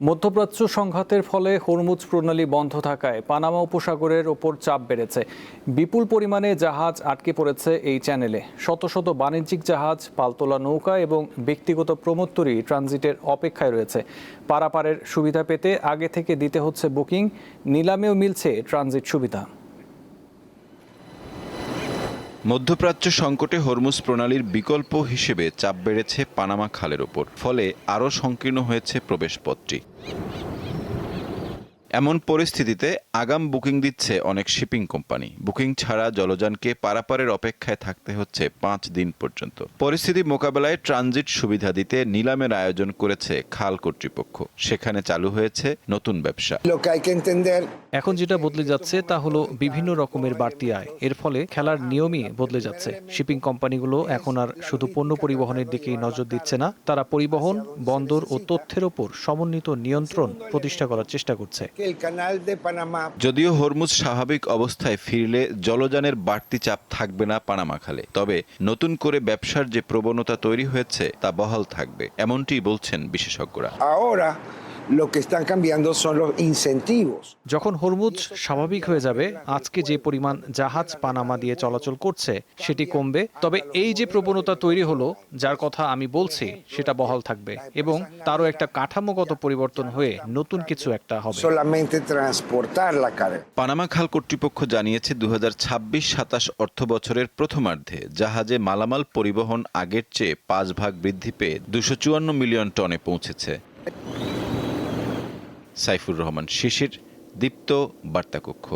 মধ্যপ্রাচ্য সংঘাতের ফলে হরমুজ প্রণালী বন্ধ থাকায় পানামা উপসাগরের ওপর চাপ বেড়েছে। বিপুল পরিমাণে জাহাজ আটকে পড়েছে এই চ্যানেলে। শত শত বাণিজ্যিক জাহাজ, পালতোলা নৌকা এবং ব্যক্তিগত প্রমোত্তরী ট্রানজিটের অপেক্ষায় রয়েছে। পারাপারের সুবিধা পেতে আগে থেকে দিতে হচ্ছে বুকিং, নিলামেও মিলছে ট্রানজিট সুবিধা। মধ্যপ্রাচ্য সংকটে হরমুজ প্রণালীর বিকল্প হিসেবে চাপ বেড়েছে পানামা খালের ওপর, ফলে আরও সংকীর্ণ হয়েছে প্রবেশপথটি। এমন পরিস্থিতিতে আগাম বুকিং দিচ্ছে অনেক শিপিং কোম্পানি। বুকিং ছাড়া জলযানকে পারাপারের অপেক্ষায় থাকতে হচ্ছে 5 দিন পর্যন্ত। পরিস্থিতি মোকাবেলায় ট্রানজিট সুবিধা দিতে নিলামের আয়োজন করেছে খাল কর্তৃপক্ষ। সেখানে চালু হয়েছে নতুন ব্যবসা। এখন যেটা বদলে যাচ্ছে তা হলো বিভিন্ন রকমের বাড়তি আয়। এর ফলে খেলার নিয়মই বদলে যাচ্ছে। শিপিং কোম্পানিগুলো এখন আর শুধু পণ্য পরিবহনের দিকেই নজর দিচ্ছে না, তারা পরিবহন, বন্দর ও তথ্যের ওপর সমন্বিত নিয়ন্ত্রণ প্রতিষ্ঠা করার চেষ্টা করছে। যদিও হরমুজ স্বাভাবিক অবস্থায় ফিরলে জলযানের বাড়তি চাপ থাকবে না পানামা খালে, তবে নতুন করে ব্যবসার যে প্রবণতা তৈরি হয়েছে তা বহাল থাকবে, এমনটি বলছেন বিশেষজ্ঞরা। যখন হরমুজ স্বাভাবিক হয়ে যাবে, আজকে যে পরিমাণ জাহাজ পানামা দিয়ে চলাচল করছে সেটি কমবে। তবে এই যে প্রবণতা তৈরি হলো, যার কথা আমি বলছি, সেটা বহাল থাকবে এবং তারও একটা কাঠামোগত পরিবর্তন হয়ে নতুন কিছু একটা হবে। পানামা খাল কর্তৃপক্ষ জানিয়েছে 2026-27 অর্থ বছরের প্রথমার্ধে জাহাজে মালামাল পরিবহন আগের চেয়ে 5 ভাগ বৃদ্ধি পেয়ে 254 মিলিয়ন টনে পৌঁছেছে। সাইফুর রহমান শিশির, দীপ্ত বার্তাকক্ষ।